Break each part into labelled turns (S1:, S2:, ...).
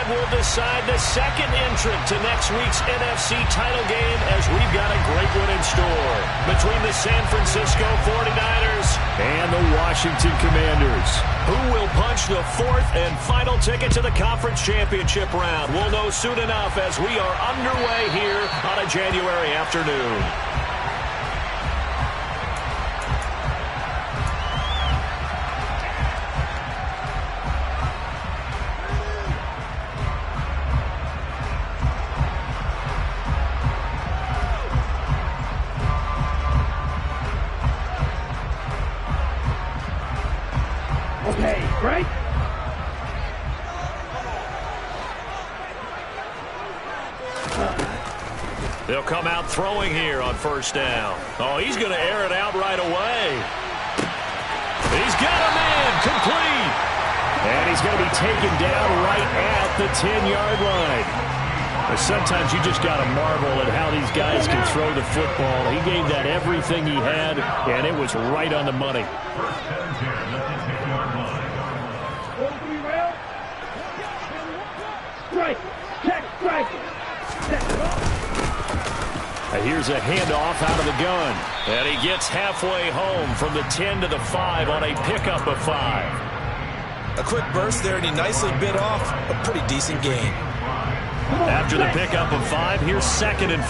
S1: will decide the second entrant to next week's NFC title game, as we've got a great one in store between the San Francisco 49ers and the Washington Commanders. Who will punch the fourth and final ticket to the conference championship round? We'll know soon enough as we are underway here on a January afternoon.
S2: Okay, right?
S1: They'll come out throwing here on first down. Oh, he's going to air it out right away. He's got a man complete. And he's going to be taken down right at the 10-yard line. Sometimes you just got to marvel at how these guys can throw the football. He gave that everything he had, and it was right on the money. Here's a handoff out of the gun. And he gets halfway home from the 10 to the 5 on a pickup of 5.
S3: A quick burst there, and he nicely bit off a pretty decent gain.
S1: After the pickup of 5, here's 2nd and 5.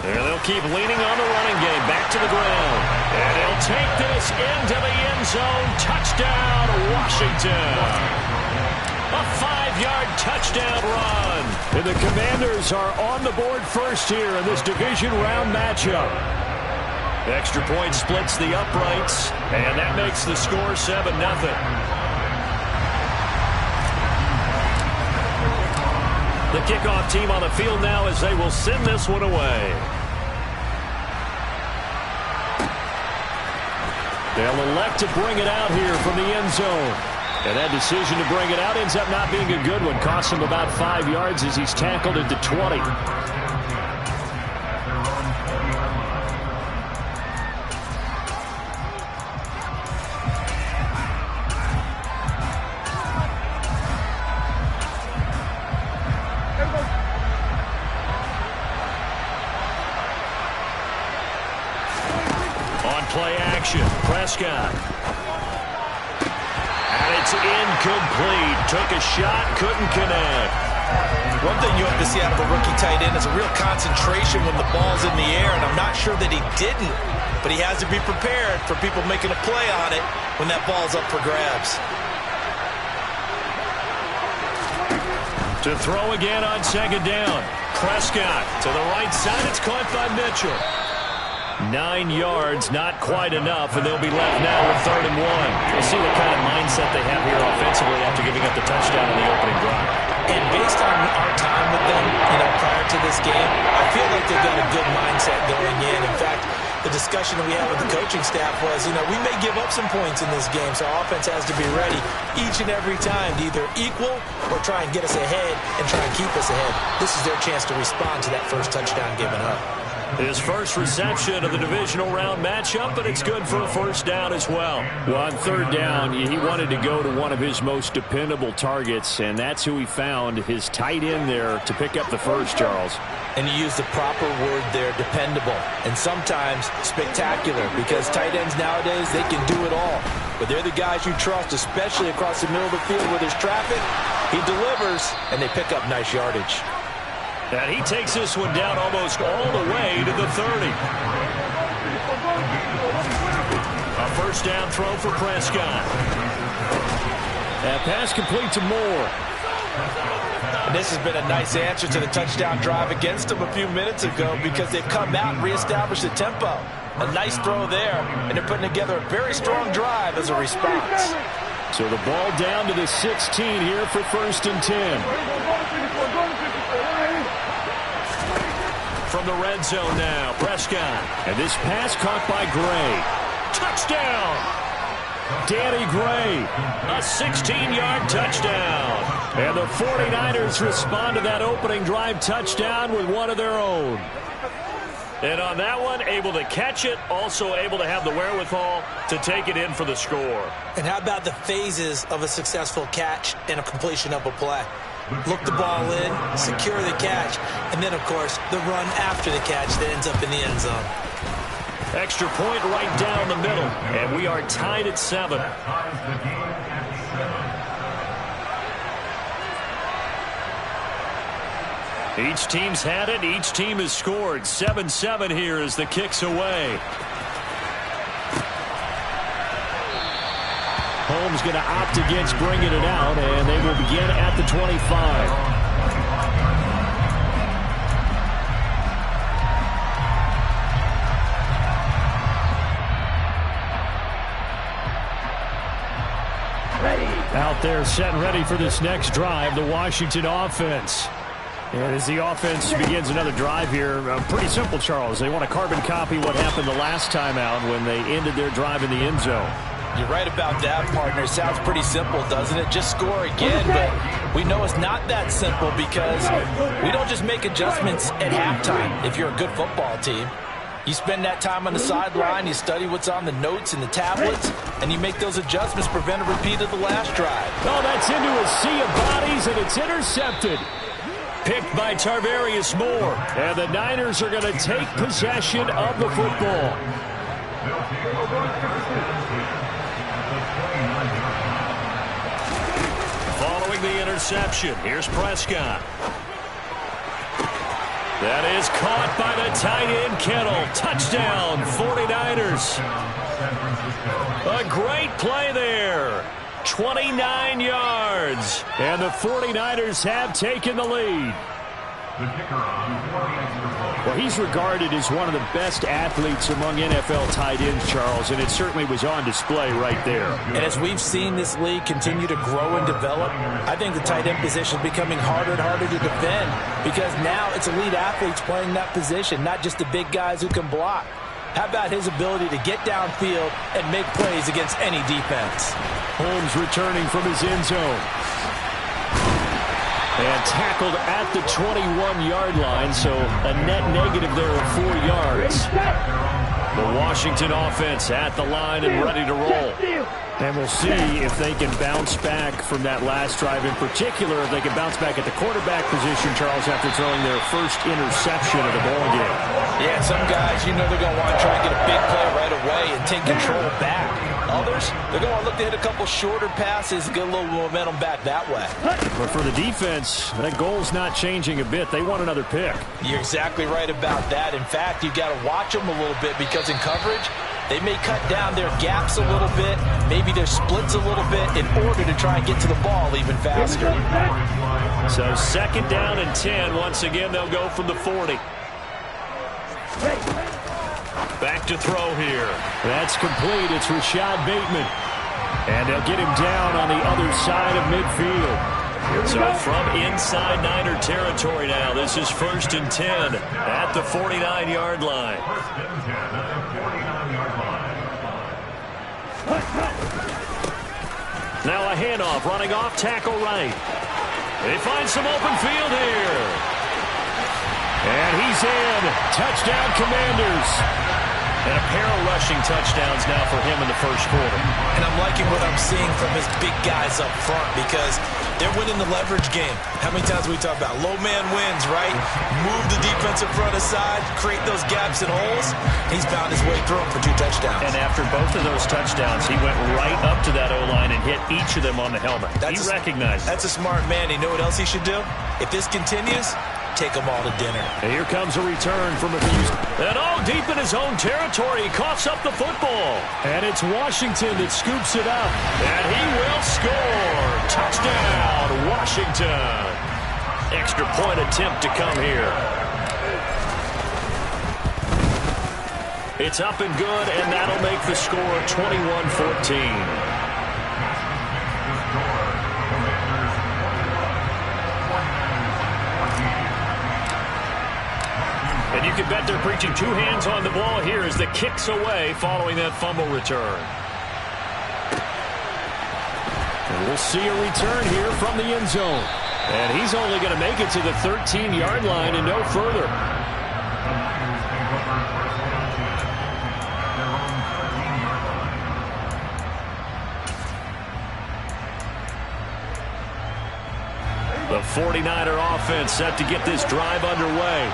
S1: There they'll keep leaning on the running game. Back to the ground. And he'll take this into the end zone. Touchdown, Washington. A 5-yard touchdown run. And the Commanders are on the board first here in this division round matchup. Extra point splits the uprights, and that makes the score 7-0. The kickoff team on the field now as they will send this one away. They'll elect to bring it out here from the end zone. And that decision to bring it out ends up not being a good one. Costs him about 5 yards as he's tackled into 20. On play action, Prescott. It's incomplete. Took a shot, couldn't connect.
S3: One thing you have to see out of a rookie tight end is a real concentration when the ball's in the air, and I'm not sure that he didn't, but he has to be prepared for people making a play on it when that ball's up for grabs.
S1: To throw again on 2nd down. Prescott to the right side. It's caught by Mitchell. 9 yards, not quite enough, and they'll be left now with 3rd and 1. We'll see what kind of mindset they have here offensively after giving up the touchdown in the opening drive.
S3: And based on our time with them, prior to this game, I feel like they've got a good mindset going in. In fact, the discussion that we had with the coaching staff was, we may give up some points in this game, so our offense has to be ready each and every time to either equal or try and get us ahead and try and keep us ahead. This is their chance to respond to that first touchdown given up.
S1: His first reception of the divisional round matchup, but it's good for a first down as well. Well, on 3rd down, he wanted to go to one of his most dependable targets, and that's who he found, his tight end there to pick up the first, Charles.
S3: And you use the proper word there, dependable, and sometimes spectacular, because tight ends nowadays, they can do it all. But they're the guys you trust, especially across the middle of the field where there's traffic. He delivers, and they pick up nice yardage.
S1: And he takes this one down almost all the way to the 30. A first down throw for Prescott. That pass complete to Moore.
S3: And this has been a nice answer to the touchdown drive against them a few minutes ago because they've come out and reestablished the tempo. A nice throw there, and they're putting together a very strong drive as a response.
S1: So the ball down to the 16 here for 1st and 10. From the red zone now, Prescott. And this pass caught by Gray. Touchdown! Danny Gray, a 16-yard touchdown. And the 49ers respond to that opening drive touchdown with one of their own. And on that one, able to catch it, also able to have the wherewithal to take it in for the score.
S3: And how about the phases of a successful catch and a completion of a play? Look the ball in, secure the catch, and then, of course, the run after the catch that ends up in the end zone.
S1: Extra point right down the middle, and we are tied at 7. Each team's had it. Each team has scored. 7-7 here as the kick's away. Holmes going to opt against bringing it out, and they will begin at the 25. Out there set and ready for this next drive, the Washington offense. And as the offense begins another drive here, pretty simple, Charles. They want to carbon copy what happened the last time out when they ended their drive in the end zone.
S3: You're right about that, partner. Sounds pretty simple, doesn't it? Just score again, but we know it's not that simple because we don't just make adjustments at halftime if you're a good football team. You spend that time on the sideline, you study what's on the notes and the tablets, and you make those adjustments, prevent a repeat of the last drive.
S1: Oh, that's into a sea of bodies, and it's intercepted. Picked by Tarvarius Moore. And the Niners are going to take possession of the football. Following the interception, here's Prescott. That is caught by the tight end, Kittle. Touchdown, 49ers. A great play there. 29 yards. And the 49ers have taken the lead. Well, he's regarded as one of the best athletes among NFL tight ends, Charles, and it certainly was on display right there.
S3: And as we've seen this league continue to grow and develop, I think the tight end position is becoming harder and harder to defend because now it's elite athletes playing that position, not just the big guys who can block. How about his ability to get downfield and make plays against any defense?
S1: Holmes returning from his end zone. And tackled at the 21-yard line, so a net negative there of 4 yards. The Washington offense at the line and ready to roll. And we'll see if they can bounce back from that last drive, in particular, if they can bounce back at the quarterback position, Charles, after throwing their first interception of the ball game.
S3: Yeah, some guys, you know they're going to want to try and get a big play right away and take control back. Others, they're going to look to hit a couple shorter passes, get a little momentum back that way.
S1: But for the defense, that goal's not changing a bit. They want another pick.
S3: You're exactly right about that. In fact, you've got to watch them a little bit because in coverage, they may cut down their gaps a little bit, maybe their splits a little bit in order to try and get to the ball even faster.
S1: So second down and 10. Once again, they'll go from the 40. Back to throw here. That's complete. It's Rashad Bateman. And they'll get him down on the other side of midfield. So from inside Niner territory now, this is 1st and 10 at the 49-yard line. Now a handoff, running off, tackle right. They find some open field here. And he's in. Touchdown, Commanders. And a pair of rushing touchdowns now for him in the first quarter.
S3: And I'm liking what I'm seeing from his big guys up front because they're winning the leverage game. How many times we talk about low man wins, right? Move the defensive front aside, create those gaps and holes. He's found his way through them for 2 touchdowns.
S1: And after both of those touchdowns, he went right up to that O-line and hit each of them on the helmet. He recognized.
S3: That's a smart man. You know what else he should do? If this continues, take them all to dinner.
S1: And here comes a return from a few. And deep in his own territory, he coughs up the football. And it's Washington that scoops it up. And he will score. Touchdown, Washington. Extra point attempt to come here. It's up and good, and that'll make the score 21-14. And you can bet they're preaching 2 hands on the ball here as the kick's away following that fumble return. And we'll see a return here from the end zone. And he's only going to make it to the 13-yard line and no further. The 49er offense set to get this drive underway.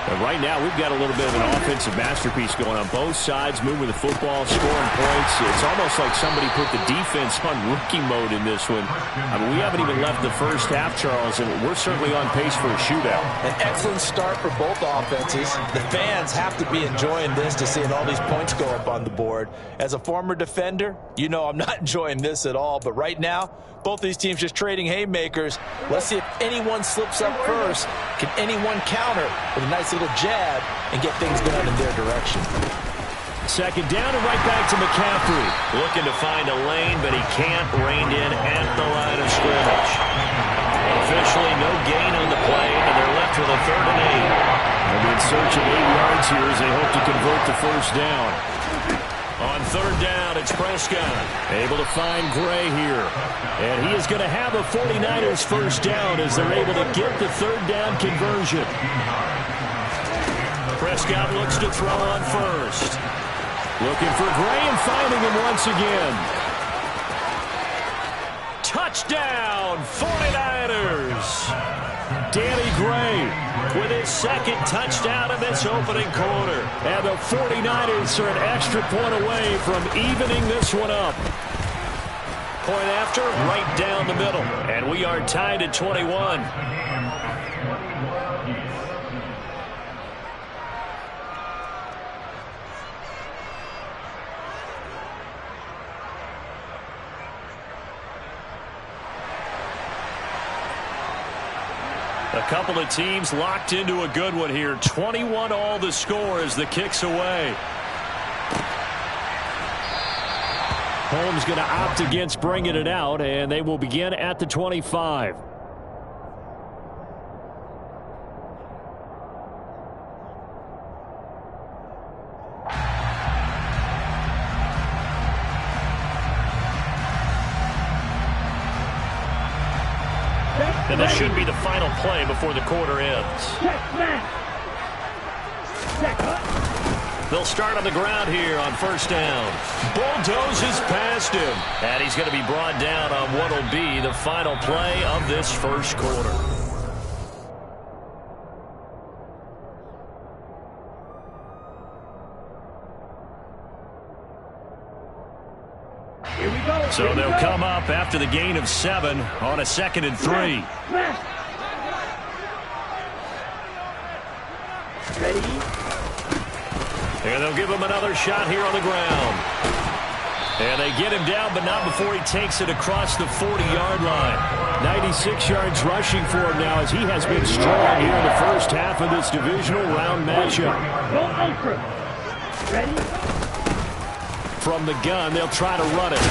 S1: And right now, we've got a little bit of an offensive masterpiece going on both sides, moving the football, scoring points. It's almost like somebody put the defense on rookie mode in this one. I mean, we haven't even left the first half, Charles, and we're certainly on pace for a shootout.
S3: An excellent start for both offenses. The fans have to be enjoying this to seeing all these points go up on the board. As a former defender, you know I'm not enjoying this at all. But right now, both these teams just trading haymakers. Let's see if anyone slips up first. Can anyone counter with a nice little jab and get things going in their direction?
S1: Second down and right back to McCaffrey. Looking to find a lane, but he can't. Reined in at the line of scrimmage. Officially no gain on the play, and they're left with a 3rd and 8. They'll be in search of 8 yards here as they hope to convert the first down. On 3rd down, it's Prescott. Able to find Gray here. And he is going to have a 49ers first down as they're able to get the 3rd down conversion. Prescott looks to throw on first. Looking for Gray and finding him once again. Touchdown, 49ers! Danny Gray with his 2nd touchdown of this opening quarter. And the 49ers are an extra point away from evening this one up. Point after, right down the middle. And we are tied at 21. A couple of teams locked into a good one here. 21 all the score as the kick's away. Holmes going to opt against bringing it out, and they will begin at the 25. And this should be the final play before the quarter ends. They'll start on the ground here on 1st down. Bulldozes past him. And he's going to be brought down on what will be the final play of this first quarter. So they'll come up after the gain of 7 on a 2nd and 3.
S2: Ready?
S1: And they'll give him another shot here on the ground. And they get him down, but not before he takes it across the 40-yard line. 96 yards rushing for him now as he has been strong here in the first half of this divisional round matchup.
S2: Ready?
S1: From the gun, they'll try to run it.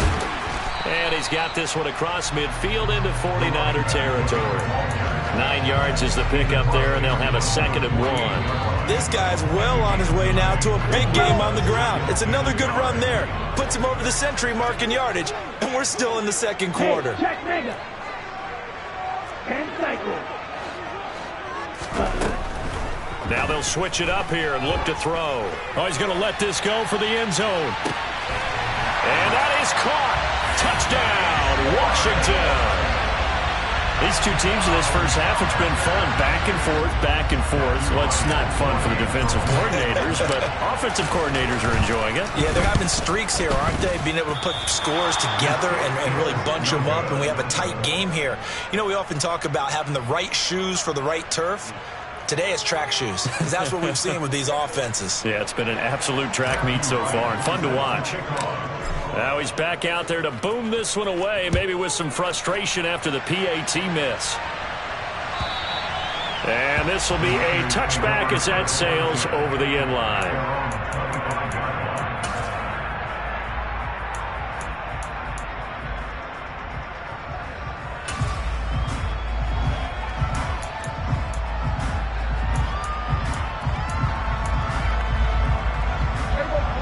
S1: And he's got this one across midfield into 49er territory. 9 yards is the pickup there, and they'll have a 2nd and 1.
S3: This guy's well on his way now to a big game on the ground. It's another good run there. Puts him over the century mark in yardage, and we're still in the 2nd quarter.
S2: Hey, check mega. And cycle.
S1: Now they'll switch it up here and look to throw. Oh, he's going to let this go for the end zone. And that is caught. Touchdown, Washington. These two teams in this first half, it's been fun. Back and forth, back and forth. Well, it's not fun for the defensive coordinators, but offensive coordinators are enjoying it.
S3: Yeah, they're having streaks here, aren't they? Being able to put scores together and really bunch them up, and we have a tight game here. You know, we often talk about having the right shoes for the right turf. Today it's track shoes, because that's what we've seen with these offenses.
S1: Yeah, it's been an absolute track meet so far, and fun to watch. Now he's back out there to boom this one away, maybe with some frustration after the PAT miss. And this will be a touchback as that sails over the end line.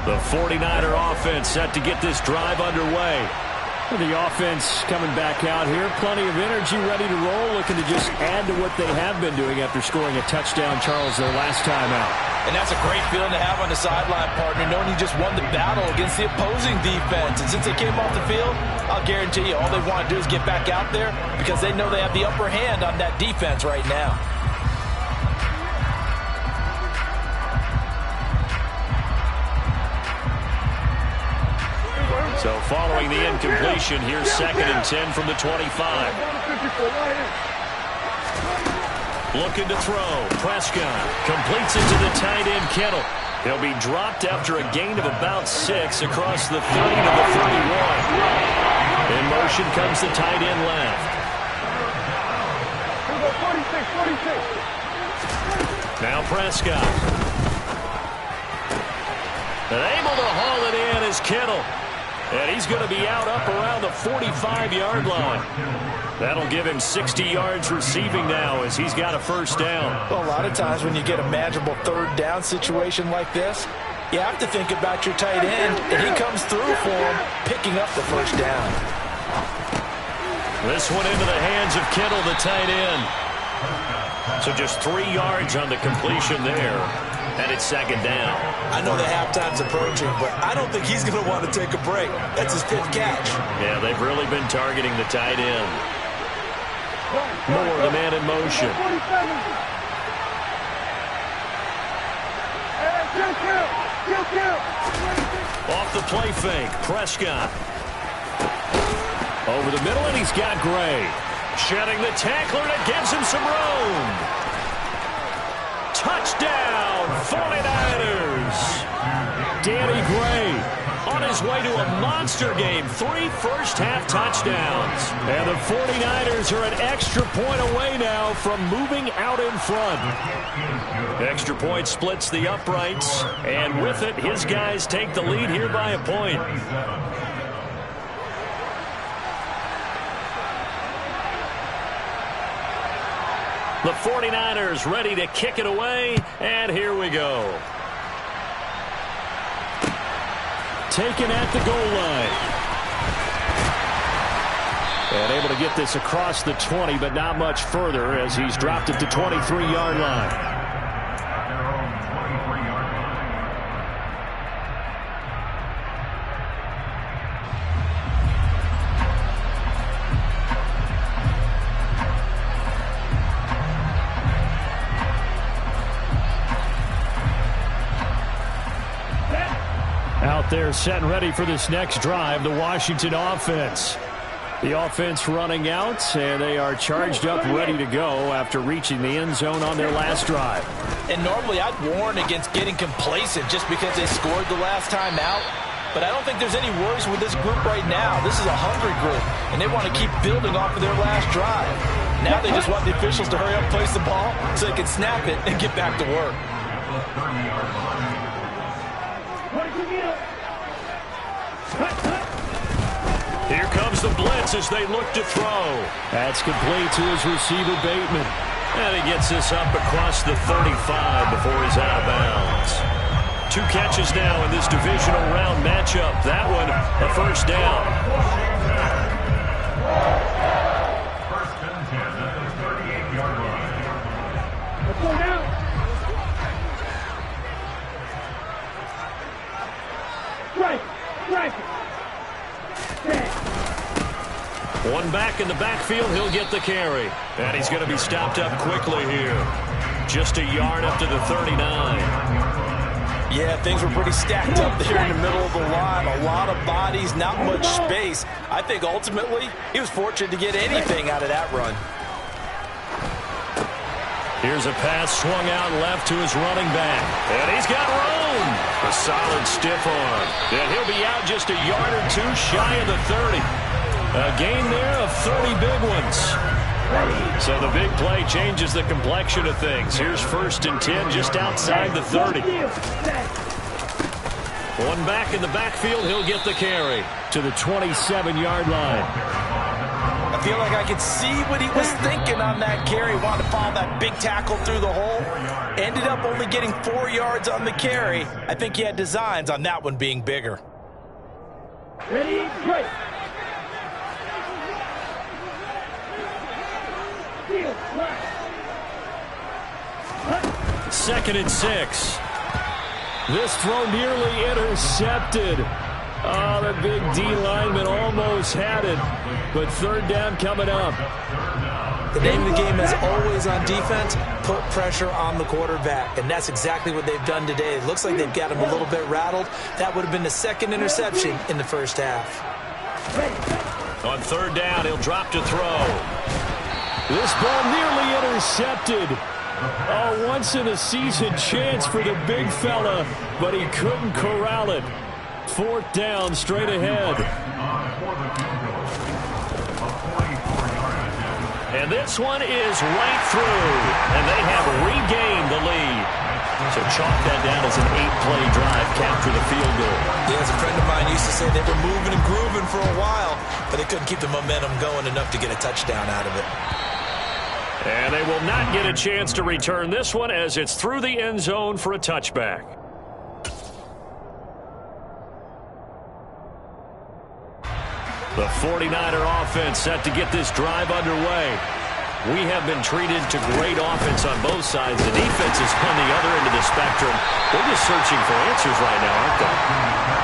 S1: The 49er offense set to get this drive underway. The offense coming back out here. Plenty of energy, ready to roll, looking to just add to what they have been doing after scoring a touchdown, Charles, their last time out.
S3: And that's a great feeling to have on the sideline, partner, knowing you just won the battle against the opposing defense. And since they came off the field, I'll guarantee you all they want to do is get back out there because they know they have the upper hand on that defense right now.
S1: So following the incompletion, here's 2nd and 10 from the 25. Looking to throw. Prescott completes it to the tight end, Kittle. He'll be dropped after a gain of about 6 across the 30 to the 31. In motion comes the tight end left. Now Prescott. And able to haul it in is Kittle. And he's going to be out up around the 45-yard line. That'll give him 60 yards receiving now as he's got a first down.
S3: Well, a lot of times when you get a manageable third down situation like this, you have to think about your tight end, and he comes through for him, picking up the first down.
S1: This one into the hands of Kittle, the tight end. So just 3 yards on the completion there. And it's 2nd down.
S3: I know the halftime's approaching, but I don't think he's going to want to take a break. That's his 5th catch.
S1: Yeah, they've really been targeting the tight end. Moore, the man in motion. Off the play fake, Prescott. Over the middle, and he's got Gray. Shedding the tackler, and it gives him some room. Touchdown, 49ers. Danny Gray on his way to a monster game. 3 first-half touchdowns. And the 49ers are an extra point away now from moving out in front. Extra point splits the uprights. And with it, his guys take the lead here by a point. The 49ers ready to kick it away, and here we go. Taken at the goal line. And able to get this across the 20, but not much further as he's dropped it to 23-yard line. Out there set and ready for this next drive, the Washington offense. The offense running out, and they are charged up, ready to go after reaching the end zone on their last drive.
S3: And normally I'd warn against getting complacent just because they scored the last time out. But I don't think there's any worries with this group right now. This is a hungry group, and they want to keep building off of their last drive. Now they just want the officials to hurry up, place the ball, so they can snap it and get back to work.
S1: Here comes the blitz as they look to throw. That's complete to his receiver, Bateman. And he gets this up across the 35 before he's out of bounds. 2 catches now in this divisional round matchup. That one, a first down.
S2: First and 10 at the 38-yard line. Let's go down. Strike.
S1: One back in the backfield, he'll get the carry. And he's going to be stopped up quickly here. Just a yard up to the 39.
S3: Yeah, things were pretty stacked up there in the middle of the line. A lot of bodies, not much space. I think ultimately he was fortunate to get anything out of that run.
S1: Here's a pass swung out left to his running back. And he's got room. A solid stiff arm. And he'll be out just a yard or 2 shy of the 30. A gain there of 30 big ones. So the big play changes the complexion of things. Here's 1st and 10 just outside the 30. One back in the backfield, he'll get the carry to the 27-yard line.
S3: I feel like I could see what he was thinking on that carry. Wanted to follow that big tackle through the hole. Ended up only getting 4 yards on the carry. I think he had designs on that one being bigger.
S2: Ready, great.
S1: 2nd and 6. This throw nearly intercepted. Oh, the big D lineman almost had it. But 3rd down coming up.
S3: The name of the game is always on defense, put pressure on the quarterback. And that's exactly what they've done today. It looks like they've got him a little bit rattled. That would have been the 2nd interception in the first half.
S1: On 3rd down, he'll drop to throw. This ball nearly intercepted. A once-in-a-season chance for the big fella, but he couldn't corral it. 4th down, straight ahead. And this one is right through, and they have regained the lead. So chalk that down as an 8-play drive, capture the field goal.
S3: Yeah, as a friend of mine used to say, they were moving and grooving for a while, but they couldn't keep the momentum going enough to get a touchdown out of it.
S1: And they will not get a chance to return this one as it's through the end zone for a touchback. The 49er offense set to get this drive underway. We have been treated to great offense on both sides. The defense is on the other end of the spectrum. They're just searching for answers right now, aren't they?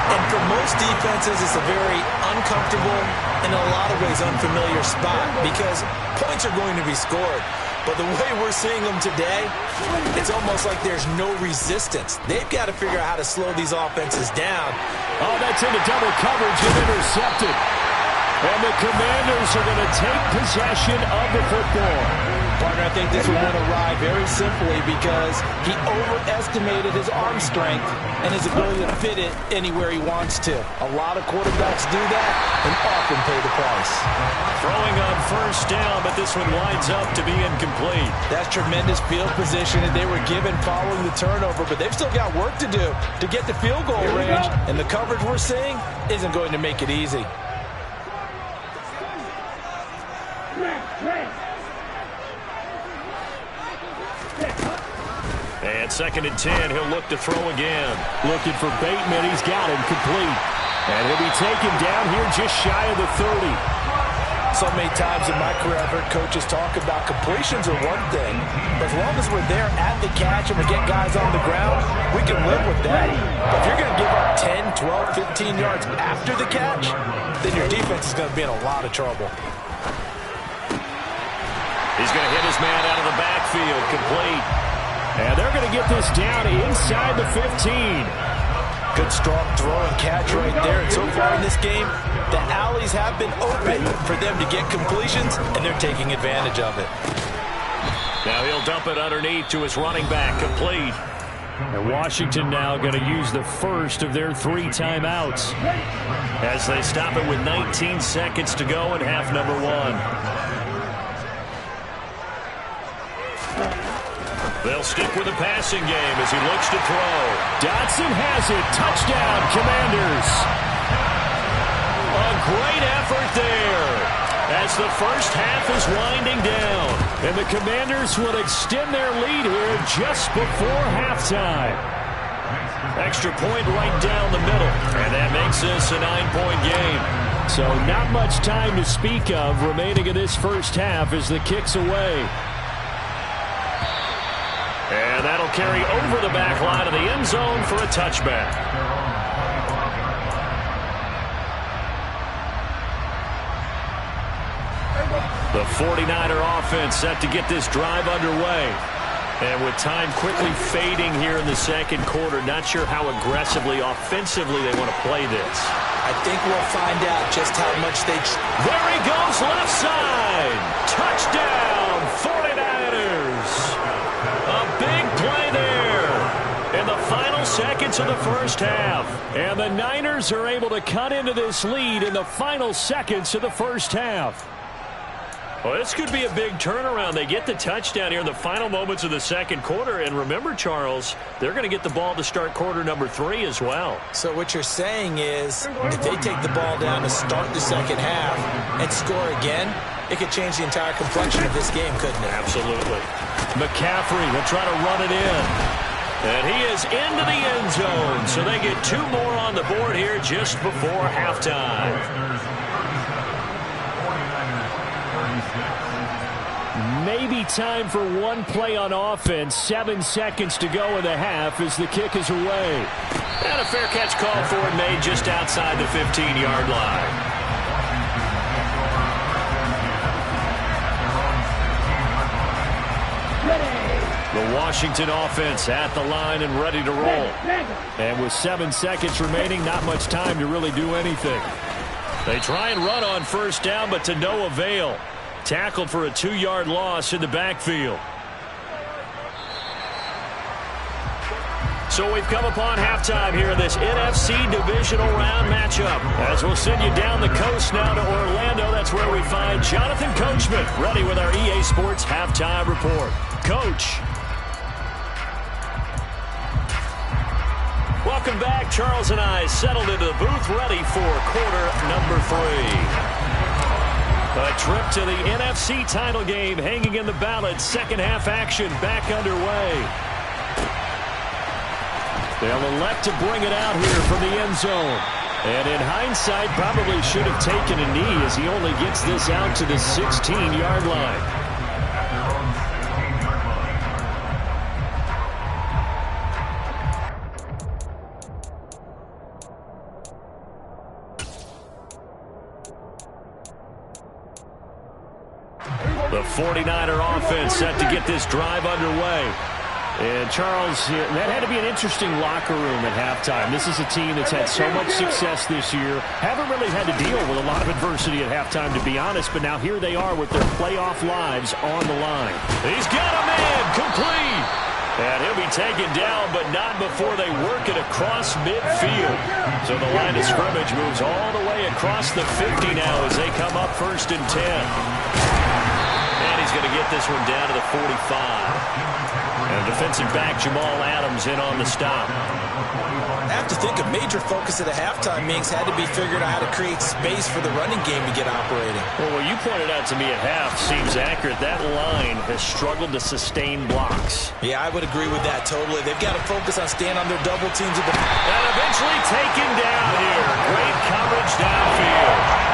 S3: And for most defenses, it's a very uncomfortable and in a lot of ways unfamiliar spot because points are going to be scored. But the way we're seeing them today, it's almost like there's no resistance. They've got to figure out how to slow these offenses down.
S1: Oh, that's into double coverage and intercepted. And the Commanders are going to take possession of the football.
S4: Partner, I think this one went awry very simply because he overestimated his arm strength and his ability to fit it anywhere he wants to. A lot of quarterbacks do that and often pay the price.
S1: Throwing on 1st down, but this one winds up to be incomplete.
S4: That's tremendous field position that they were given following the turnover, but they've still got work to do to get the field goal range, and the coverage we're seeing isn't going to make it easy.
S1: And 2nd and 10, he'll look to throw again. Looking for Bateman, he's got him complete. And he'll be taken down here just shy of the 30.
S4: So many times in my career, I've heard coaches talk about completions are one thing, but as long as we're there at the catch and we get guys on the ground, we can live with that. But if you're going to give up 10, 12, 15 yards after the catch, then your defense is going to be in a lot of trouble.
S1: He's going to hit his man out of the backfield, complete. And they're going to get this down inside the 15.
S3: Good strong throw and catch right there. And so far in this game, the alleys have been open for them to get completions, and they're taking advantage of it.
S1: Now he'll dump it underneath to his running back, complete. And Washington now going to use the first of their 3 timeouts as they stop it with 19 seconds to go in half number 1. They'll stick with the passing game as he looks to throw. Dotson has it. Touchdown, Commanders. A great effort there as the first half is winding down. And the Commanders will extend their lead here just before halftime. Extra point right down the middle. And that makes this a 9-point game. So not much time to speak of remaining in this first half as the kick's away. And that'll carry over the back line of the end zone for a touchback. The 49er offense set to get this drive underway. And with time quickly fading here in the second quarter, not sure how aggressively, offensively they want to play this.
S3: I think we'll find out just how much they...
S1: There he goes, left side. Touchdown, 49ers. A big play there in the final seconds of the first half. And the Niners are able to cut into this lead in the final seconds of the first half. Well, this could be a big turnaround. They get the touchdown here in the final moments of the second quarter. And remember, Charles, they're going to get the ball to start quarter number 3 as well.
S3: So what you're saying is if they take the ball down to start the second half and score again, it could change the entire complexion of this game, couldn't it?
S1: Absolutely. McCaffrey will try to run it in. And he is into the end zone. So they get 2 more on the board here just before halftime. Maybe be time for one play on offense. 7 seconds to go in the half as the kick is away.
S5: And a fair catch called for and made just outside the 15-yard line.
S1: The Washington offense at the line and ready to roll. And with 7 seconds remaining, not much time to really do anything. They try and run on first down, but to no avail. Tackled for a 2-yard loss in the backfield. So we've come upon halftime here in this NFC Divisional Round matchup. As we'll send you down the coast now to Orlando, that's where we find Jonathan Coachman, ready with our EA Sports Halftime Report. Coach. Welcome back. Charles and I settled into the booth, ready for quarter number 3. A trip to the NFC title game hanging in the balance. Second half action back underway. They'll elect to bring it out here from the end zone. And in hindsight, probably should have taken a knee as he only gets this out to the 16-yard line. The 49er offense set to get this drive underway. And Charles, that had to be an interesting locker room at halftime. This is a team that's had so much success this year. Haven't really had to deal with a lot of adversity at halftime, to be honest. But now here they are with their playoff lives on the line. He's got a man complete. And he'll be taken down, but not before they work it across midfield. So the line of scrimmage moves all the way across the 50 now as they come up 1st and 10. He's going to get this one down to the 45. And defensive back Jamal Adams in on the stop.
S3: I have to think a major focus at the halftime, Minks, had to be figuring out how to create space for the running game to get operating.
S1: Well, what you pointed out to me at half seems accurate. That line has struggled to sustain blocks.
S3: Yeah, I would agree with that totally. They've got to focus on staying on their double teams.
S1: And eventually taken down here. Great coverage downfield.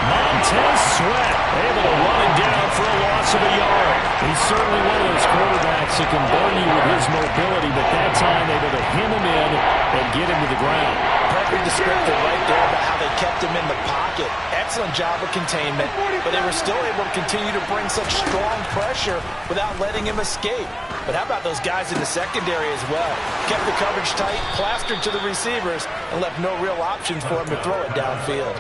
S1: Montez Sweat able to run it down for a loss of a yard. He's certainly one of those quarterbacks that can burn you with his mobility, but that time able to hem him in and get him to the ground.
S3: Perfect descriptor right there about how they kept him in the pocket. Excellent job of containment, but they were still able to continue to bring such strong pressure without letting him escape. But how about those guys in the secondary as well? Kept the coverage tight, plastered to the receivers, and left no real options for him to throw it downfield.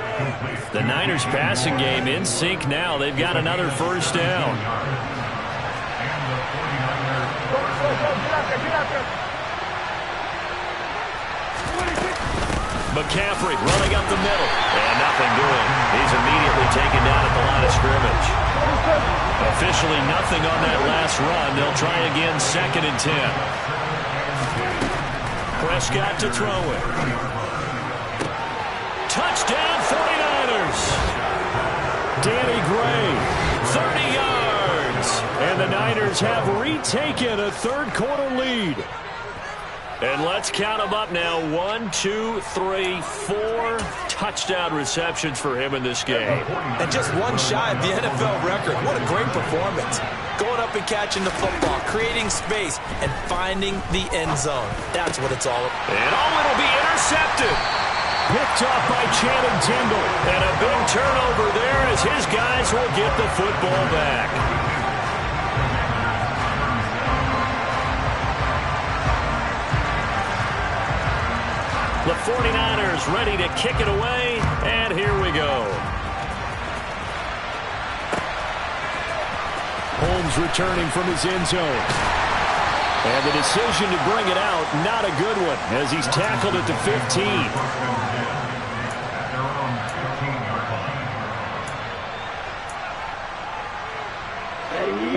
S1: The Niners passing game in sync now. They've got another first down. McCaffrey running up the middle. And nothing doing. He's immediately taken down at the line of scrimmage. Officially nothing on that last run. They'll try again 2nd and 10. Prescott to throw it. Touchdown 49ers. Danny Gray, 30 yards. And the Niners have retaken a third-quarter lead. And let's count them up now. 1, 2, 3, 4 touchdown receptions for him in this game.
S3: And just one shy of the NFL record. What a great performance. Going up and catching the football, creating space, and finding the end zone. That's what it's all about.
S1: And it'll be intercepted. Picked off by Channing Tindall. And a big turnover there as his guys will get the football back. The 49ers ready to kick it away, and here we go. Holmes returning from his end zone. And the decision to bring it out, not a good one, as he's tackled at the 15.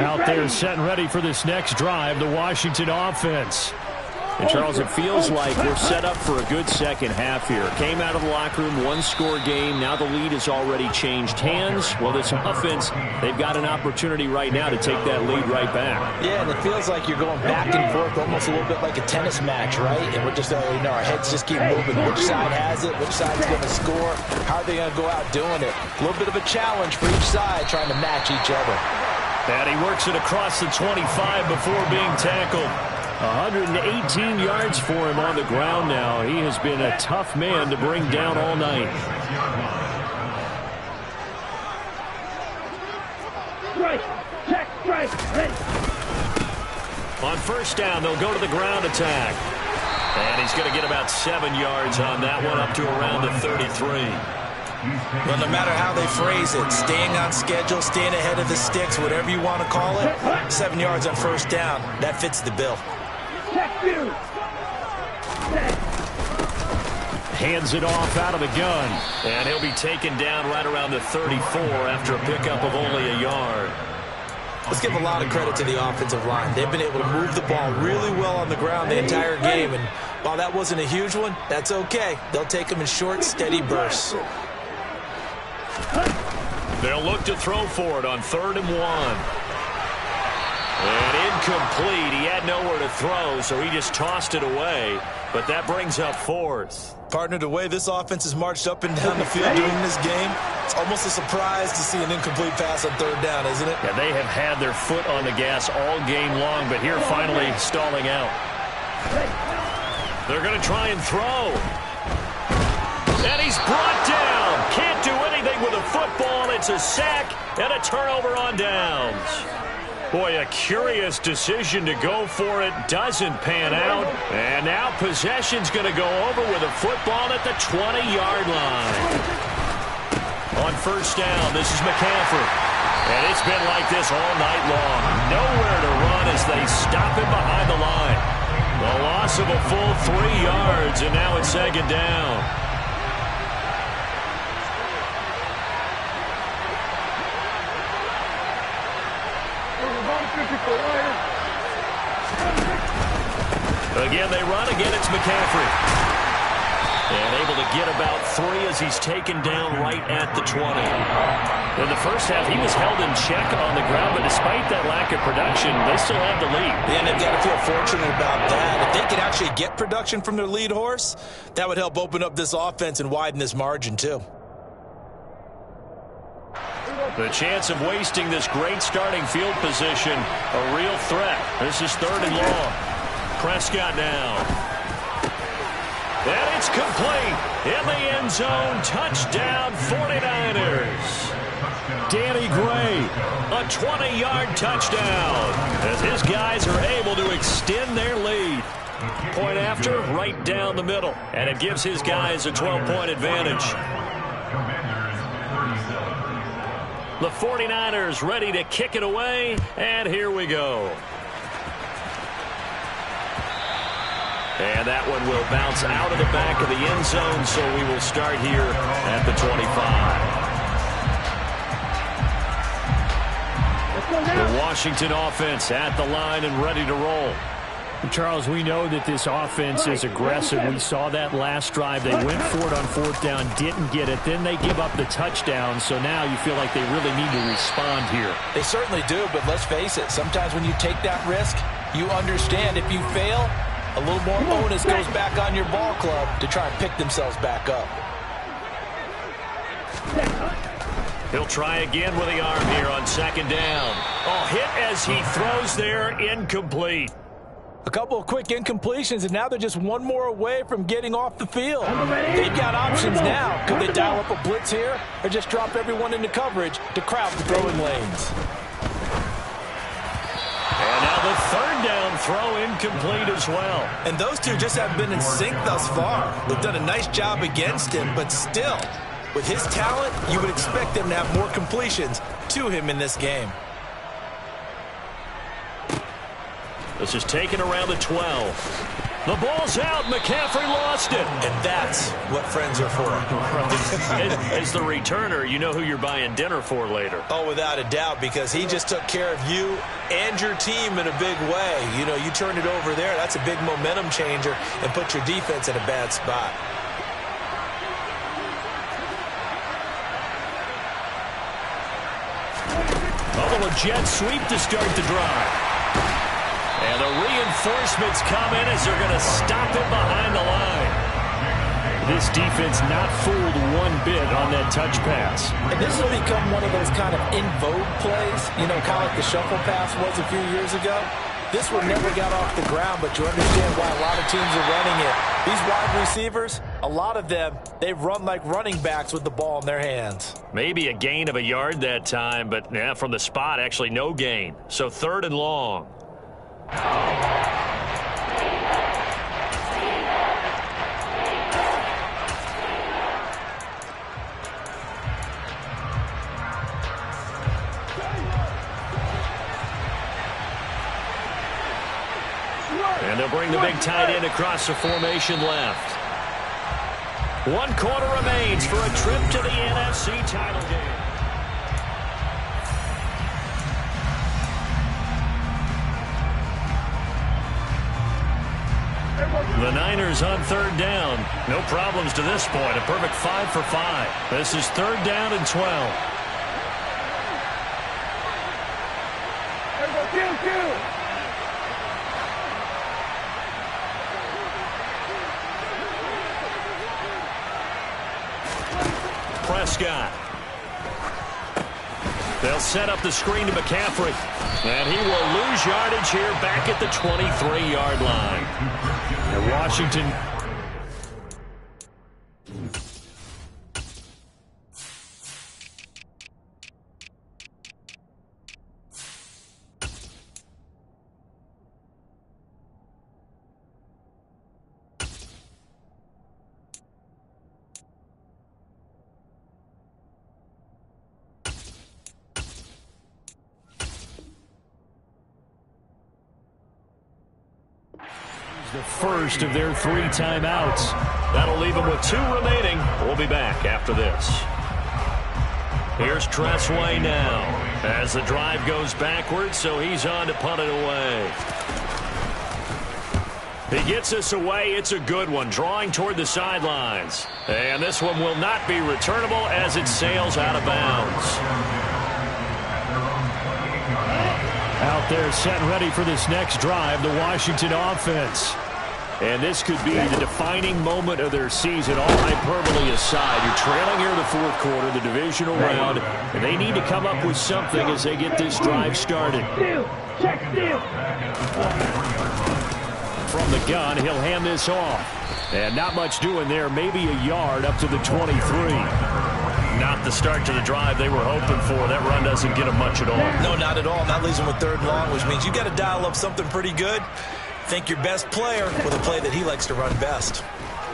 S1: Out there set and ready for this next drive, the Washington offense. And, Charles, it feels like we're set up for a good second half here. Came out of the locker room, one-score game. Now the lead has already changed hands. Well, this offense, they've got an opportunity right now to take that lead right back.
S3: Yeah, and it feels like you're going back and forth almost a little bit like a tennis match, right? And we're just, our heads just keep moving. Which side has it? Which side's going to score? How are they going to go out doing it? A little bit of a challenge for each side trying to match each other.
S1: And he works it across the 25 before being tackled. 118 yards for him on the ground now. He has been a tough man to bring down all night. On first down, they'll go to the ground attack. And he's going to get about 7 yards on that one, up to around the 33.
S3: Well, no matter how they phrase it, staying on schedule, staying ahead of the sticks, whatever you want to call it, 7 yards on first down, that fits the bill.
S1: Hands it off out of the gun. And he'll be taken down right around the 34 after a pickup of only a yard.
S3: Let's give a lot of credit to the offensive line. They've been able to move the ball really well on the ground the entire game. And while that wasn't a huge one, that's okay. They'll take them in short, steady bursts.
S1: They'll look to throw for it on 3rd and 1. And incomplete. He had nowhere to throw, so he just tossed it away. But that brings up 4th.
S3: Partner, the way this offense has marched up and down the field during this game, it's almost a surprise to see an incomplete pass on 3rd down, isn't it?
S1: Yeah, they have had their foot on the gas all game long, but here finally stalling out. They're going to try and throw. And he's brought down. Can't do anything with a football. It's a sack and a turnover on downs. Boy, a curious decision to go for it. Doesn't pan out. And now possession's going to go over with a football at the 20-yard line. On first down, this is McCaffrey. And it's been like this all night long. Nowhere to run as they stop him behind the line. The loss of a full 3 yards, and now it's 2nd down. Again, they run. Again, it's McCaffrey. And able to get about 3 as he's taken down right at the 20. In the first half, he was held in check on the ground, but despite that lack of production, they still have the lead.
S3: And they've got to feel fortunate about that. If they could actually get production from their lead horse, that would help open up this offense and widen this margin, too.
S1: The chance of wasting this great starting field position, a real threat. This is 3rd and long. Prescott now. And it's complete. In the end zone, touchdown 49ers. Danny Gray, a 20-yard touchdown as his guys are able to extend their lead. Point after, right down the middle. And it gives his guys a 12-point advantage. The 49ers ready to kick it away, and here we go. And that one will bounce out of the back of the end zone, so we will start here at the 25. The Washington offense at the line and ready to roll.
S5: Charles, we know that this offense is aggressive. We saw that last drive. They went for it on 4th down, didn't get it. Then they give up the touchdown, so now you feel like they really need to respond here.
S4: They certainly do, but let's face it. Sometimes when you take that risk, you understand if you fail, a little more onus goes back on your ball club to try and pick themselves back up.
S1: He'll try again with the arm here on 2nd down. Oh, hit as he throws there, incomplete.
S4: A couple of quick incompletions, and now they're just one more away from getting off the field. They've got options now. Could they dial up a blitz here or just drop everyone into coverage to crowd the throwing lanes?
S1: And now the 3rd down throw incomplete as well.
S3: And those two just haven't been in sync thus far. They've done a nice job against him, but still, with his talent, you would expect them to have more completions to him in this game.
S1: This is taken around the 12. The ball's out. McCaffrey lost it.
S3: And that's what friends are for.
S1: As the returner, you know who you're buying dinner for later.
S3: Oh, without a doubt, because he just took care of you and your team in a big way. You know, you turn it over there, that's a big momentum changer and put your defense in a bad spot.
S1: A little jet sweep to start the drive. And the reinforcements come in as they're going to stop him behind the line.
S5: This defense not fooled one bit on that touch pass.
S3: And this has become one of those kind of in vogue plays, you know, kind of like the shuffle pass was a few years ago. This one never got off the ground, but you understand why a lot of teams are running it. These wide receivers, a lot of them, they run like running backs with the ball in their hands.
S5: Maybe a gain of a yard that time, but yeah, from the spot, actually no gain. So 3rd and long. And they'll bring the big tight end across the formation left. 1 quarter remains for a trip to the NFC title game. The Niners on 3rd down. No problems to this point. A perfect 5 for 5. This is 3rd down and 12. Prescott. They'll set up the screen to McCaffrey. And he will lose yardage here back at the 23-yard line. And Washington. The first of their 3 timeouts. That'll leave them with 2 remaining. We'll be back after this. Here's Tressway now as the drive goes backwards, so he's on to punt it away. He gets us away. It's a good one, drawing toward the sidelines. And this one will not be returnable as it sails out of bounds. Out there set ready for this next drive, the Washington offense. And this could be the defining moment of their season, all hyperbole aside. You're trailing here in the 4th quarter, the divisional round, and they need to come up with something as they get this drive started. From the gun, he'll hand this off. And not much doing there, maybe a yard up to the 23. Not the start to the drive they were hoping for. That run doesn't get them much at all.
S3: No, not at all. And that leaves them with 3rd and long, which means you got to dial up something pretty good. Think your best player with a play that he likes to run best.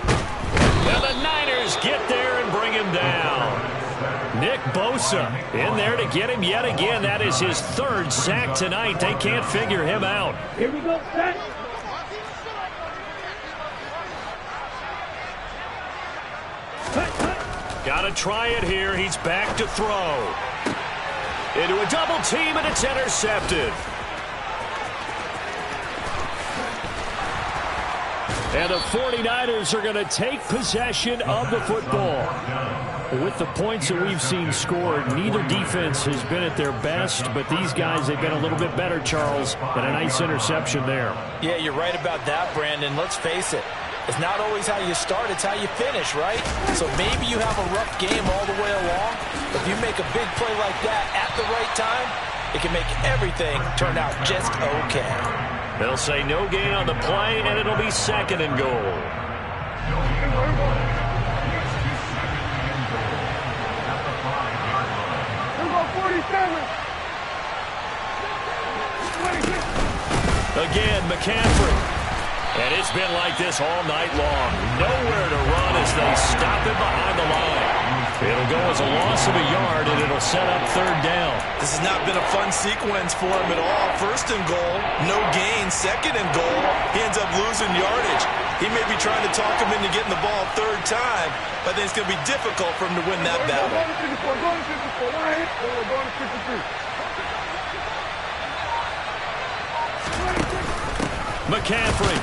S5: And the Niners get there and bring him down. Nick Bosa in there to get him yet again. That is his 3rd sack tonight. They can't figure him out.
S6: Here we go, set.
S5: Got to try it here. He's back to throw. Into a double team, and it's intercepted. And the 49ers are going to take possession of the football. With the points that we've seen scored, neither defense has been at their best, but these guys, they've been a little bit better, Charles, and a nice interception there.
S3: Yeah, you're right about that, Brandon. Let's face it. It's not always how you start, it's how you finish, right? So maybe you have a rough game all the way along, but if you make a big play like that at the right time, it can make everything turn out just okay.
S5: They'll say no gain on the play, and it'll be 2nd and goal. Again, McCaffrey. And it's been like this all night long. Nowhere to run as they stop him behind the line. It'll go as a loss of a yard, and it'll set up 3rd down.
S3: This has not been a fun sequence for him at all. 1st and goal, no gain. 2nd and goal, he ends up losing yardage. He may be trying to talk him into getting the ball 3rd time, but then it's going to be difficult for him to win that battle.
S5: McCaffrey.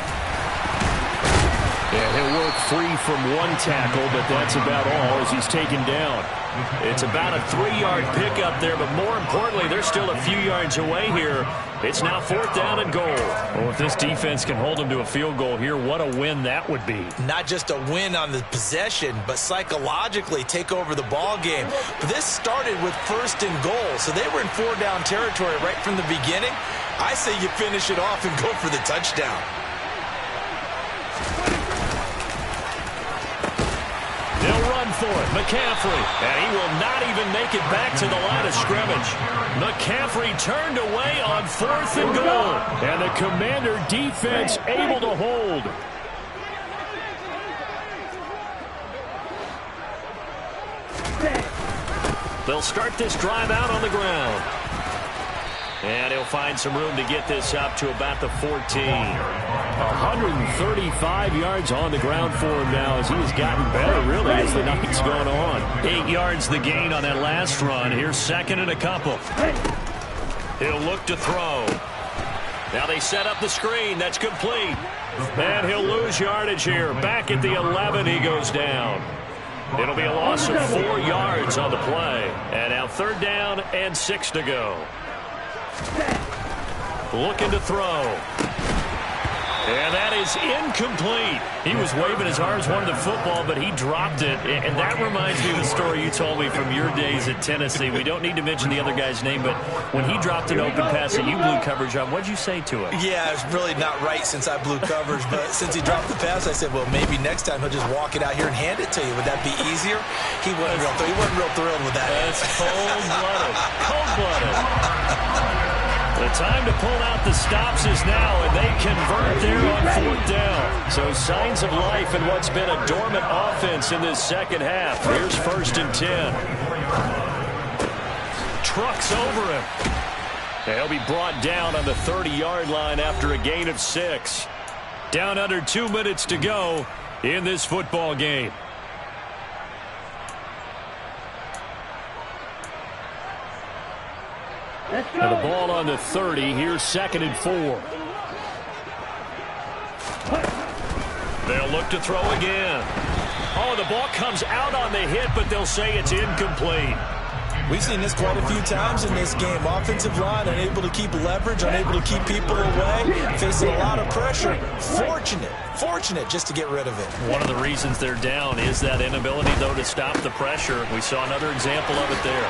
S5: And he'll work free from one tackle, but that's about all as he's taken down. It's about a 3-yard pickup there, but more importantly, they're still a few yards away here. It's now 4th down and goal. Well, if this defense can hold them to a field goal here, what a win that would be.
S3: Not just a win on the possession, but psychologically take over the ball game. But this started with 1st and goal, so they were in 4-down territory right from the beginning. I say you finish it off and go for the touchdown.
S5: They'll run for it. McCaffrey. And he will not even make it back to the line of scrimmage. McCaffrey turned away on 4th and goal. And the Commander defense able to hold. They'll start this drive out on the ground. And he'll find some room to get this up to about the 14. 135 yards on the ground for him now as he has gotten better, really, as the night's gone on. 8 yards the gain on that last run. Here's 2nd and a couple. He'll look to throw. Now they set up the screen. That's complete. And he'll lose yardage here. Back at the 11, he goes down. It'll be a loss of 4 yards on the play. And now 3rd down and 6 to go. Looking to throw. And that is incomplete. He was waving as hard as wanted the football, but he dropped it. And that reminds me of the story you told me from your days at Tennessee. We don't need to mention the other guy's name, but when he dropped an open pass that you blew coverage on, what'd you say to him?
S3: Yeah, it's really not right since I blew coverage, but since he dropped the pass, I said, well, maybe next time he'll just walk it out here and hand it to you. Would that be easier? He wasn't real thrilled with that.
S5: That's cold-blooded. Cold-blooded. The time to pull out the stops is now, and they convert there on 4th down. So signs of life in what's been a dormant offense in this second half. Here's 1st and 10. Trucks over him. He'll be brought down on the 30-yard line after a gain of 6. Down under 2 minutes to go in this football game. And the ball on the 30. Here's 2nd and 4. They'll look to throw again. Oh, the ball comes out on the hit, but they'll say it's incomplete.
S3: We've seen this quite a few times in this game. Offensive line unable to keep leverage, unable to keep people away, facing a lot of pressure. Fortunate just to get rid of it.
S5: One of the reasons they're down is that inability, though, to stop the pressure. We saw another example of it there.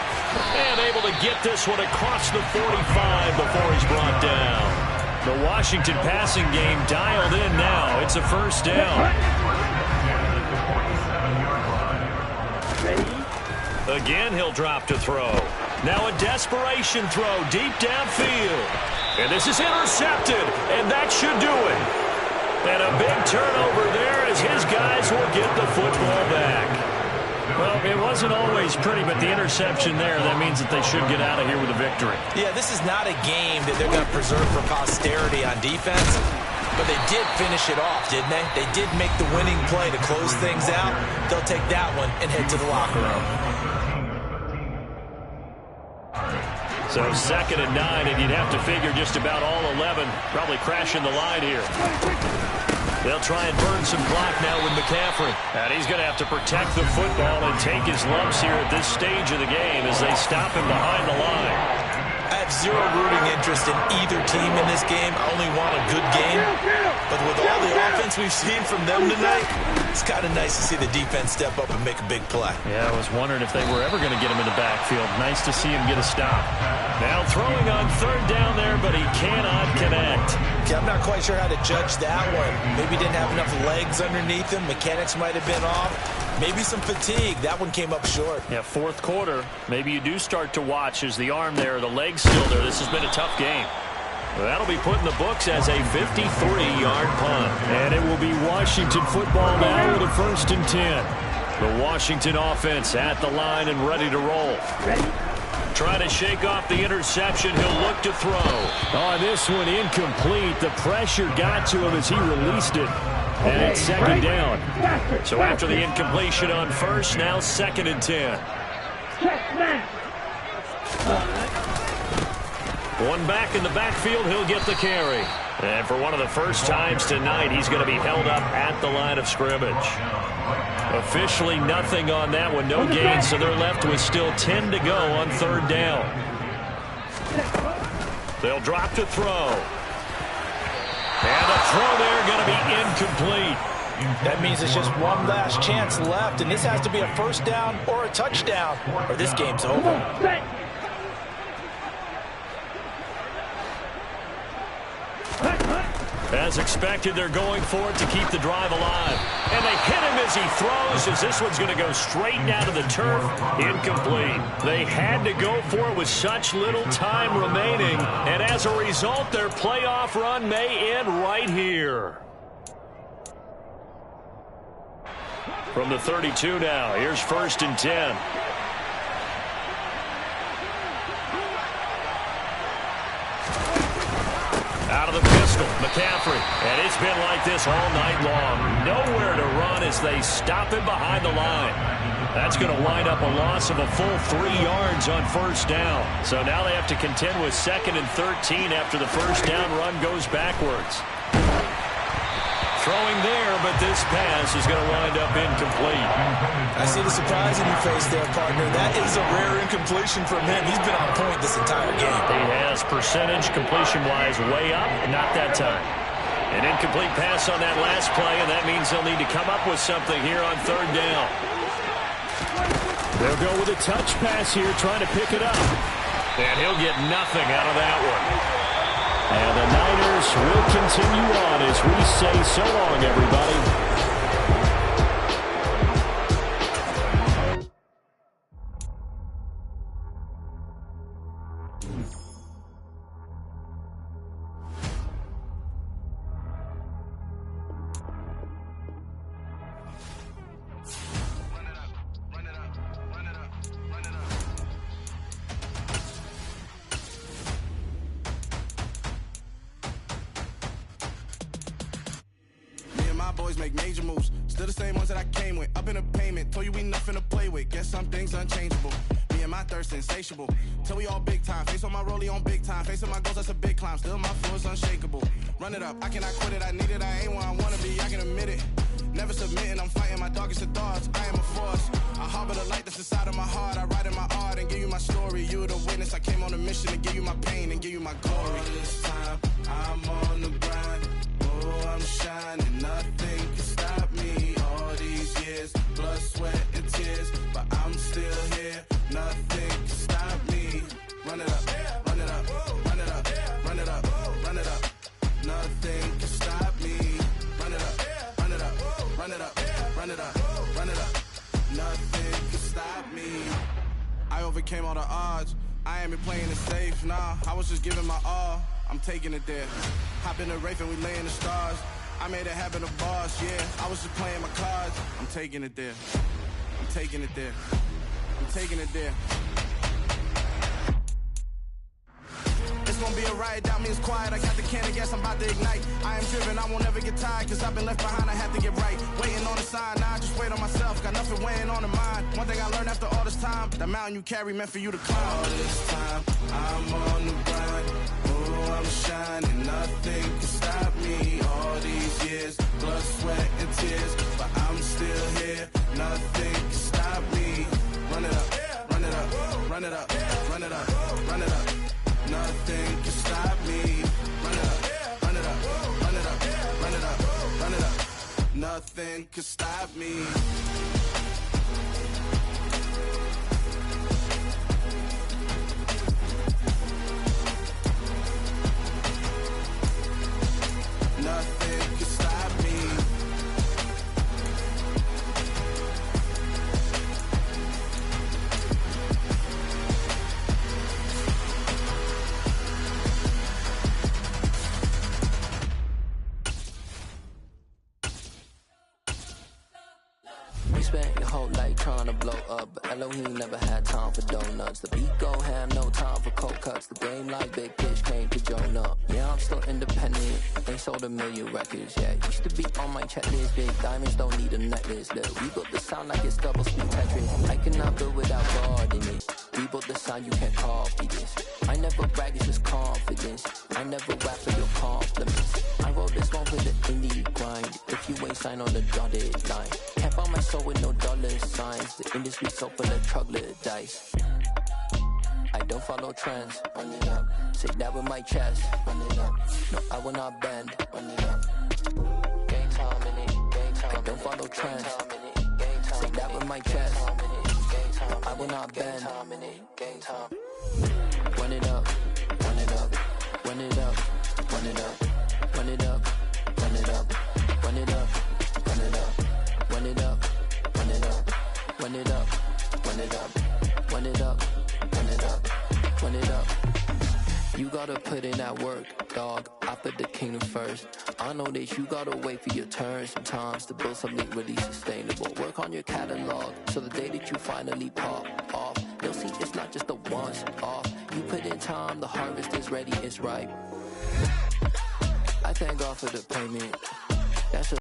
S5: And able to get this one across the 45 before he's brought down. The Washington passing game dialed in now. It's a 1st down. Again, he'll drop to throw. Now a desperation throw deep downfield. And this is intercepted, and that should do it. And a big turnover there as his guys will get the football back. Well, it wasn't always pretty, but the interception there, that means that they should get out of here with a victory.
S3: Yeah, this is not a game that they're going to preserve for posterity on defense. But they did finish it off, didn't they? They did make the winning play to close things out. They'll take that one and head to the locker room.
S5: So 2nd and 9, and you'd have to figure just about all 11 probably crashing the line here. They'll try and burn some clock now with McCaffrey. And he's going to have to protect the football and take his lumps here at this stage of the game as they stop him behind the line.
S3: I have zero rooting interest in either team in this game. I only want a good game. But with all the offense we've seen from them tonight, it's kind of nice to see the defense step up and make a big play.
S5: Yeah, I was wondering if they were ever going to get him in the backfield. Nice to see him get a stop. Now throwing on 3rd down there, but he cannot connect.
S3: Okay, I'm not quite sure how to judge that one. Maybe didn't have enough legs underneath him. Mechanics might have been off. Maybe some fatigue. That one came up short.
S5: Yeah, 4th quarter. Maybe you do start to watch as the arm there, the leg's still there. This has been a tough game. Well, that'll be put in the books as a 53-yard punt. And it will be Washington football now with a 1st and 10. The Washington offense at the line and ready to roll. Trying to shake off the interception. He'll look to throw. Oh, this one incomplete. The pressure got to him as he released it. And it's 2nd down. So after the incompletion on 1st, now 2nd and 10. One back in the backfield. He'll get the carry.
S1: And for one of the first times tonight, he's going to be held up at the line of scrimmage. Officially nothing on that one, no gain, so they're left with still 10 to go on third down. They'll drop to throw. And the throw there going to be incomplete.
S3: That means it's just one last chance left, and this has to be a first down or a touchdown, or this game's over.
S1: As expected, they're going for it to keep the drive alive. And they hit him as he throws, as this one's going to go straight down to the turf. Incomplete. They had to go for it with such little time remaining. And as a result, their playoff run may end right here. From the 32 now, here's 1st and 10. Out of the pistol, McCaffrey. And it's been like this all night long. Nowhere to run as they stop him behind the line. That's going to wind up a loss of a full 3 yards on first down. So now they have to contend with 2nd and 13 after the first down run goes backwards. Throwing there, but this pass is going to wind up incomplete.
S3: I see the surprise in your face there, partner. That is a rare incompletion from him. He's been on point this entire game.
S1: He has percentage completion-wise way up, not that time. An incomplete pass on that last play, and that means they'll need to come up with something here on third down.
S5: They'll go with a touch pass here, trying to pick it up.
S1: And he'll get nothing out of that one.
S5: And the Niners will continue on as we say so long, everybody.
S6: Boys make major moves, still the same ones that I came with. Up in the payment, told you we nothing to play with. Guess some things unchangeable. Me and my thirst insatiable. Till we all big time. Face on my rollie on big time. Facing my goals, that's a big climb. Still my flow is unshakable. Run it up, I cannot quit it. I need it, I ain't where I wanna be. I can admit it. Never submitting, I'm fighting my darkest of thoughts. I am a force. I harbor the light that's inside of my heart. I write in my art and give you my story. You the witness. I came on a mission to give you my pain and give you my glory. All this time, I'm on the grind. Oh, I'm shining. Nothing can stop me. All these years, blood, sweat, and tears, but I'm still here. Nothing can stop me. Run it up, run it up, run it up, run it up, run it up. Nothing can stop me. Run it up, run it up, run it up, run it up, run it up. Nothing can stop me. I overcame all the odds. I ain't been playing it safe, nah. I was just giving my all. I'm taking it there. Hop in the Wraith and we lay in the stars. I made it happen to boss, yeah. I was just playing my cards. I'm taking it there. I'm taking it there. I'm taking it there. It's gonna be a riot, doubt me it's quiet. I got the can of gas, I'm about to ignite. I am driven, I won't ever get tired, cause I've been left behind, I have to get right. Waiting on the sign, now I just wait on myself. Got nothing weighing on the mind. One thing I learned after all this time, the mountain you carry meant for you to climb. All this time, I'm on the grind. Oh, I'm shining, nothing can stop me. All these years, blood, sweat, and tears, but I'm still here. Nothing can stop me. Run it up, run it up, run it up, run it up, run it up. Nothing can stop me. Run it up, run it up, run it up, run it up, run it up. Nothing can stop me. Nothing can stop me.
S7: Spent your whole life trying to blow up, but Elohim never had time for donuts. The beat go ham, no time for cold cuts. The game like Big Fish came to Jonah. Yeah, I'm still independent. They sold 1 million records. Yeah, used to be on my checklist. Big diamonds don't need a necklace. Look, we built the sound like it's double speed Tetris. I cannot build without God in it. We built the sound, you can't copy this. I never brag, it's just confidence. I never rap for your compliments. I wrote this one for the indie grind. If you ain't signed on the dotted line, can't find my soul with no dollar signs. The industry so full of troglodytes. I don't follow trends. Run it up. Say that with my chest. Run it up. No, I will not bend. Run it up. Game time in it. Game time. I don't follow trends. Say that with my chest. I will not bend. Game time. Run it up. Run it up. Run it up. Run it up. Run it up. Run it up. Run it up. Run it up. Run it up. Run it up. Run it up. Run it up. Run it up. Run it up. Run it up. You gotta put in that work, dog. I put the kingdom first. I know that you gotta wait for your turn sometimes to build something really sustainable. Work on your catalog so the day that you finally pop off, you'll see it's not just a once off. You put in time, the harvest is ready, it's ripe. I thank God for the payment. That's